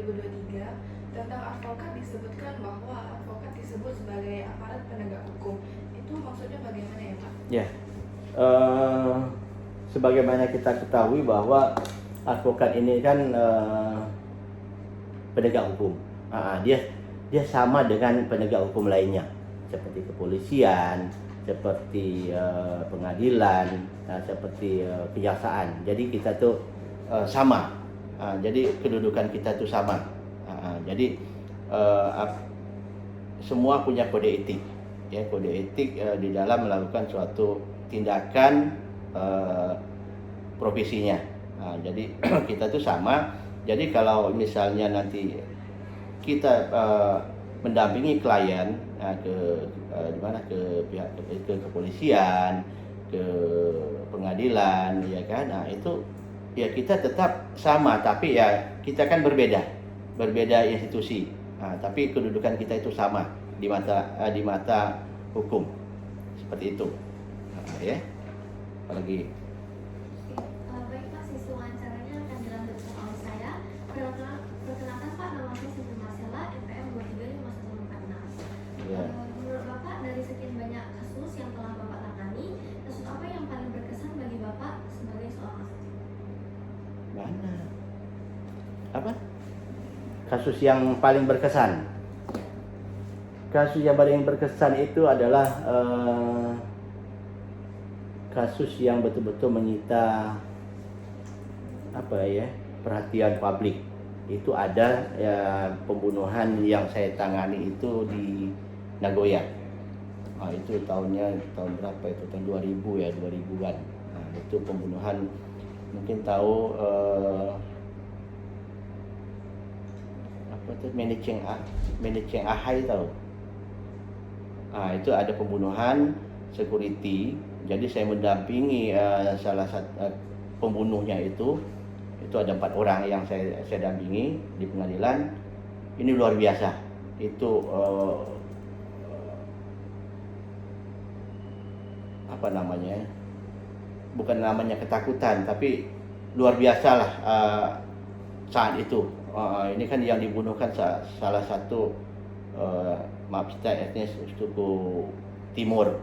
2023 tentang advokat disebutkan bahwa advokat disebut sebagai aparat penegak hukum. Itu maksudnya bagaimana ya Pak? Ya, sebagaimana kita ketahui bahwa advokat ini kan penegak hukum. Dia sama dengan penegak hukum lainnya, seperti kepolisian, seperti pengadilan, seperti kejaksaan. Jadi kita tuh sama. Jadi kedudukan kita tuh sama. Jadi semua punya kode etik. Ya, kode etik di dalam melakukan suatu tindakan profesinya. Jadi kita tuh sama. Jadi kalau misalnya nanti kita mendampingi klien di mana ke pihak ke kepolisian, ke pengadilan, ya kan? Nah itu ya kita tetap sama, tapi ya kita kan berbeda institusi. Tapi kedudukan kita itu sama di mata hukum, seperti itu. Ya, apalagi. Baik Pak, sesi wawancaranya akan dilanjutkan oleh saya. Perkenalkan Pak, nama saya Siti Marcella, NPM 2351446. Ya. Menurut Bapak, dari sekian banyak kasus yang telah Bapak tangani, kasus apa yang paling berkesan bagi Bapak sebagai seorang asisten? Mana? Apa? Kasus yang paling berkesan. Kasus yang paling berkesan itu adalah kasus yang betul-betul menyita perhatian publik. Itu ada ya, pembunuhan yang saya tangani itu di Nagoya. Itu tahun berapa itu? Tahun 2000 ya, 2000-an. Itu pembunuhan, mungkin tahu Managing Ahai tahu. Itu ada pembunuhan security. Jadi saya mendampingi salah satu pembunuhnya itu ada 4 orang yang saya dampingi di pengadilan. Ini luar biasa. Itu bukan namanya ketakutan, tapi luar biasa lah saat itu. Ini kan yang dibunuhkan salah satu etnis suku Timur,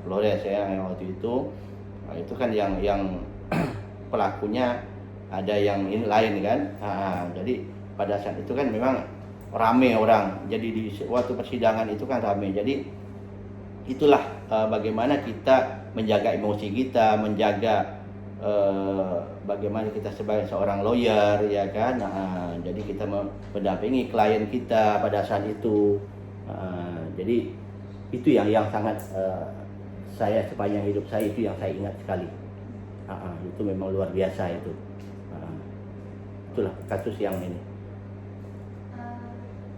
Flores ya, yang waktu itu. Itu kan yang pelakunya ada yang lain kan. Jadi pada saat itu kan memang rame orang. Jadi di waktu persidangan itu kan rame. Jadi itulah bagaimana kita menjaga emosi kita, menjaga bagaimana kita sebagai seorang lawyer, ya kan. Jadi kita mendampingi klien kita pada saat itu. Jadi itu yang sangat saya sepanjang hidup saya itu yang saya ingat sekali. Itu memang luar biasa itu. Itulah kasus yang ini.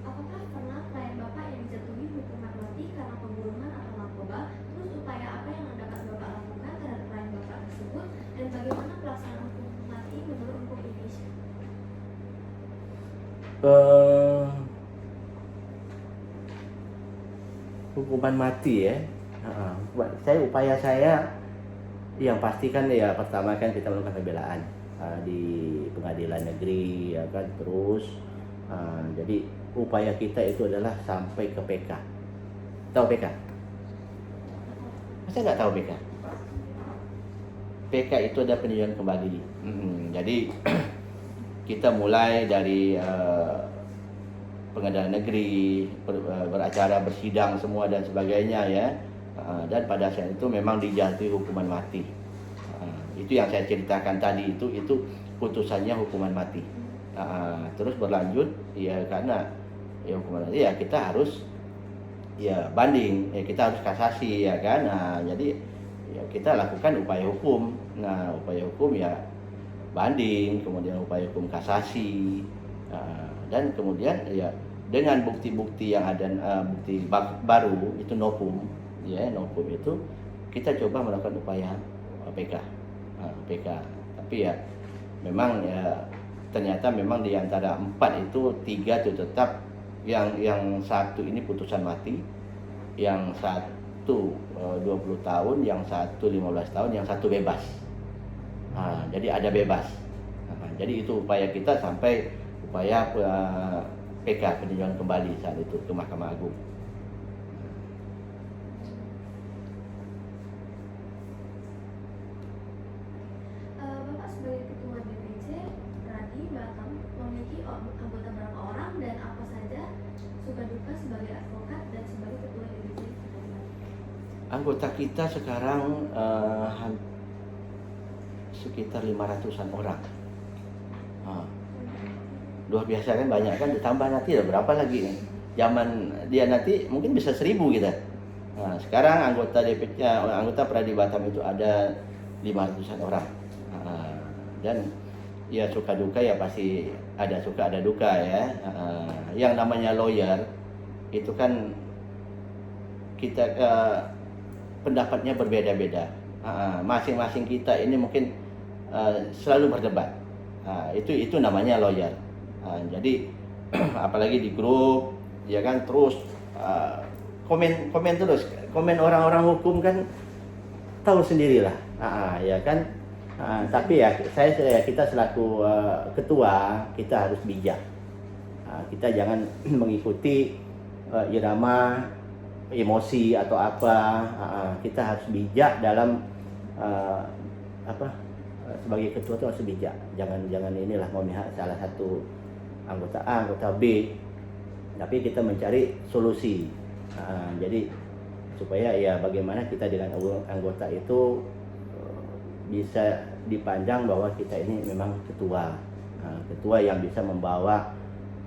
Apakah pernah klien Bapak yang dijatuhi hukuman mati karena pembunuhan atau narkoba? Terus upaya apa yang dapat Bapak lakukan terhadap klien Bapak tersebut? Dan bagaimana pelaksanaan hukuman mati menurut hukum Indonesia? Hukuman mati ya. Upaya saya yang pasti kan ya, pertama kan kita melakukan pembelaan di pengadilan negeri, ya kan. Terus jadi upaya kita itu adalah sampai ke PK. Tahu PK? Masa nggak tahu PK? PK itu ada peninjauan kembali. Jadi kita mulai dari pengadilan negeri, beracara, bersidang semua dan sebagainya ya. Dan pada saat itu memang dijatuhi hukuman mati. Itu yang saya ceritakan tadi, itu putusannya hukuman mati. Terus berlanjut ya, karena ya hukuman mati ya kita harus ya banding, ya kita harus kasasi, ya kan. Jadi ya kita lakukan upaya hukum. Upaya hukum ya banding, kemudian upaya hukum kasasi, dan kemudian ya dengan bukti-bukti yang ada, bukti baru itu novum, ya novum itu kita coba melakukan upaya PK. Tapi ya memang ya ternyata memang di antara 4 itu 3 itu tetap, yang satu ini putusan mati, yang satu 20 tahun, yang satu 15 tahun, yang satu bebas. Jadi ada bebas. Jadi itu upaya kita sampai upaya PK peninjauan kembali saat itu ke Mahkamah Agung. Bapak sebagai Ketua DPC Pradi Batam memiliki anggota berapa orang dan apa saja suka duka sebagai advokat dan sebagai Ketua DPC Pradi Batam? Anggota kita sekarang sekitar 500-an orang. Luar biasa kan, banyak kan, ditambah nanti ada berapa lagi nih. Zaman dia nanti mungkin bisa 1000 kita. Nah, sekarang anggota DPC, anggota Pradi Batam itu ada 500-an orang. Dan ya suka duka ya pasti ada suka ada duka ya. Yang namanya lawyer itu kan kita pendapatnya berbeda-beda. Masing-masing kita ini mungkin selalu berdebat. Itu namanya lawyer. Jadi apalagi di grup ya kan, terus komen terus, komen orang-orang hukum kan tahu sendirilah. Ya kan. Tapi ya kita selaku ketua kita harus bijak. Kita jangan mengikuti irama emosi atau apa. Kita harus bijak dalam sebagai ketua itu harus bijak. Jangan inilah memihak salah satu anggota A, anggota B. Tapi kita mencari solusi. Jadi supaya ya bagaimana kita dengan anggota itu bisa dipandang bahwa kita ini memang ketua yang bisa membawa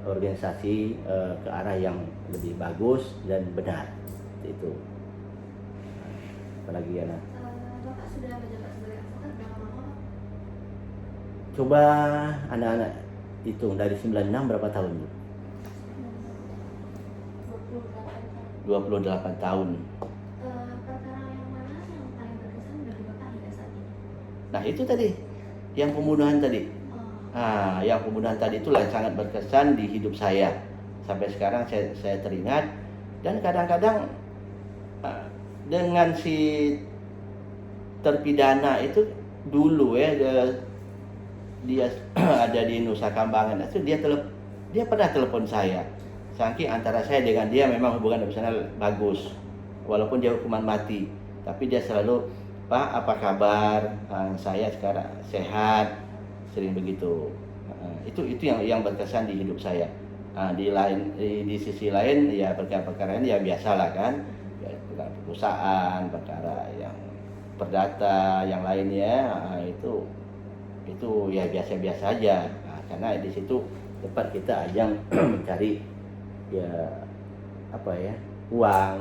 organisasi ke arah yang lebih bagus dan benar. Itu. Apalagi ya, Bapak sudah menjabat sebagai advokat berapa lama, Pak? Coba anak-anak hitung dari 96 berapa tahun? 28 tahun. Perkara yang mana yang paling berkesan bagi Bapak hingga saat ini? Nah itu tadi, yang pembunuhan tadi. Yang pembunuhan tadi itulah yang sangat berkesan di hidup saya. Sampai sekarang saya teringat. Dan kadang-kadang dengan si terpidana itu dulu ya, dia ada di Nusa Kambangan itu dia pernah telepon saya. Saking antara saya dengan dia memang hubungan emosional bagus, walaupun dia hukuman mati, tapi dia selalu, Pak apa kabar, saya sekarang sehat, sering begitu. Itu yang berkesan di hidup saya. Di sisi lain ya perkara-perkara ini ya biasalah kan, perkara perusahaan, perkara yang perdata, yang lainnya itu ya biasa-biasa aja. Karena di situ tempat kita ajang mencari ya uang.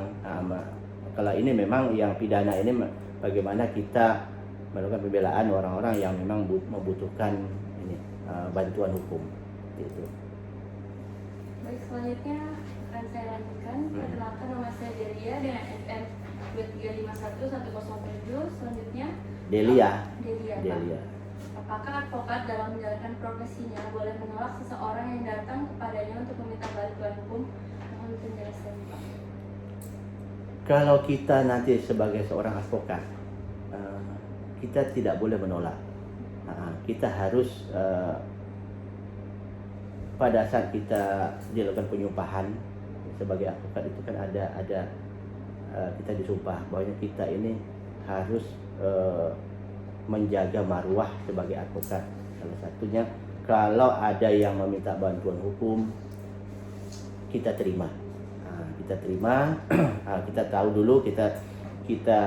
Kalau ini memang yang pidana ini bagaimana kita melakukan pembelaan orang-orang yang memang membutuhkan ini bantuan hukum gitu. Baik, selanjutnya akan saya lanjutkan. Perkenalkan, nama saya Delia dengan NPM 2351107. Selanjutnya Delia. Pak. Apakah advokat dalam menjalankan profesinya boleh menolak seseorang yang datang kepadanya untuk meminta bantuan hukum? Mohon penjelasan, Pak. Kalau kita nanti sebagai seorang advokat, kita tidak boleh menolak. Kita harus pada saat kita dilakukan penyumpahan sebagai advokat itu kan ada kita disumpah bahwa kita ini harus menjaga marwah sebagai advokat. Salah satunya kalau ada yang meminta bantuan hukum, kita terima. Kita tahu dulu, kita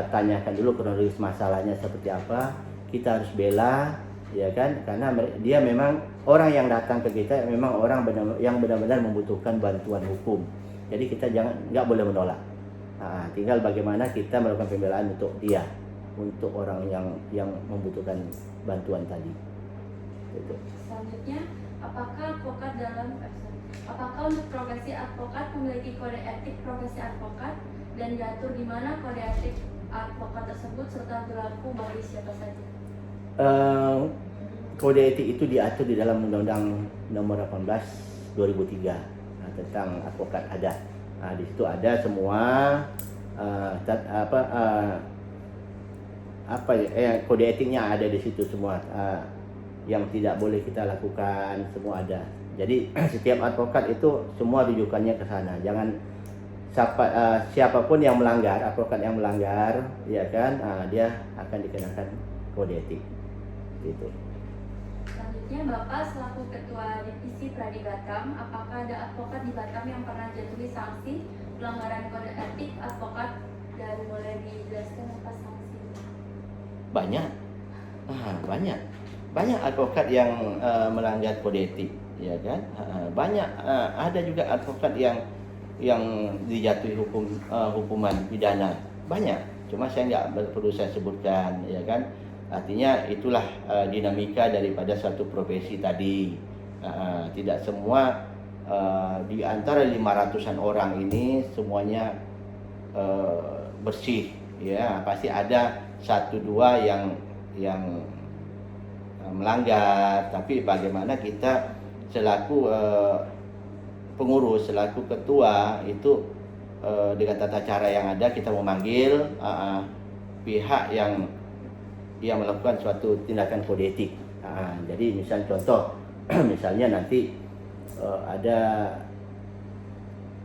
tanyakan dulu kronologis masalahnya seperti apa. Kita harus bela, ya kan? Karena dia memang orang yang datang ke kita memang orang yang benar-benar membutuhkan bantuan hukum. Jadi kita nggak boleh menolak. Tinggal bagaimana kita melakukan pembelaan untuk dia, untuk orang yang membutuhkan bantuan tadi. Gitu. Selanjutnya, apakah untuk profesi advokat memiliki kode etik profesi advokat dan diatur di mana kode etik advokat tersebut serta berlaku bagi siapa saja? Kode etik itu diatur di dalam Undang-Undang Nomor 18 2003 tentang advokat ada. Di situ ada semua kode etiknya ada di situ semua. yang tidak boleh kita lakukan, semua ada. Jadi setiap advokat itu semua rujukannya ke sana. Jangan siapapun yang melanggar, advokat yang melanggar, ya kan, dia akan dikenakan kode etik. Gitu. Selanjutnya, Bapak selaku Ketua Divisi Pradi Batam, apakah ada advokat di Batam yang pernah jatuhi sanksi pelanggaran kode etik advokat, dan boleh dijelaskan apa sanksi? Banyak, banyak advokat yang melanggar kode etik, ya kan? Banyak, ada juga advokat yang dijatuhi hukuman pidana, banyak. Cuma saya nggak perlu saya sebutkan, ya kan? Artinya itulah dinamika daripada suatu profesi tadi. Tidak semua di antara 500-an orang ini semuanya bersih, ya. Pasti ada satu dua yang melanggar. Tapi bagaimana kita selaku pengurus, selaku ketua itu dengan tata cara yang ada kita memanggil pihak yang melakukan suatu tindakan kode etik. Jadi misal contoh, misalnya nanti ada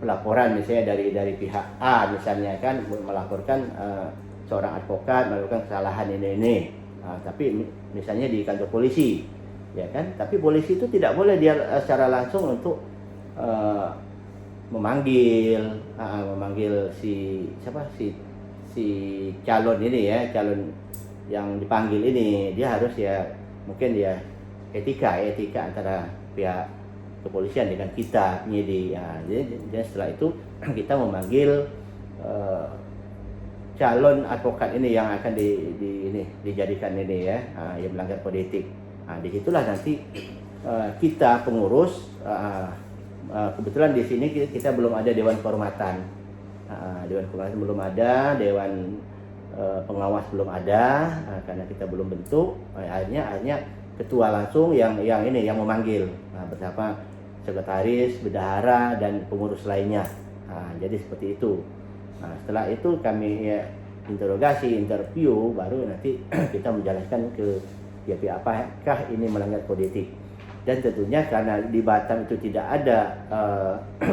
pelaporan misalnya dari pihak A misalnya kan melaporkan seorang advokat melakukan kesalahan ini. Tapi misalnya di kantor polisi, ya kan? Tapi polisi itu tidak boleh dia secara langsung untuk memanggil si calon ini, ya, calon yang dipanggil ini. Dia harus, ya, mungkin dia etika antara pihak kepolisian dengan kita penyidik. Jadi setelah itu kita memanggil calon advokat ini yang akan dijadikan ini, ya, yang melanggar kode etik. Disitulah nanti kita pengurus, kebetulan di sini kita belum ada dewan kehormatan, belum ada, dewan pengawas belum ada, karena kita belum bentuk. Akhirnya ketua langsung yang memanggil, bersama sekretaris, bendahara, dan pengurus lainnya. Jadi seperti itu. Setelah itu kami interview, baru nanti kita menjelaskan ke apakah ini melanggar kode etik. Dan tentunya karena di Batam itu tidak ada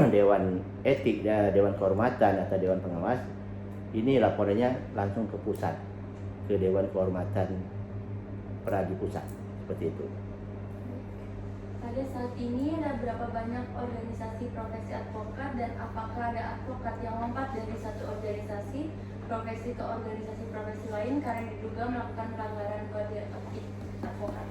dewan etik, dewan kehormatan atau dewan pengawas, ini laporannya langsung ke pusat, ke Dewan Kehormatan Pradi Pusat, seperti itu. Pada saat ini ada berapa banyak organisasi profesi advokat, dan apakah ada advokat yang lompat dari satu organisasi profesi ke organisasi profesi lain karena diduga melakukan pelanggaran kode etik advokat?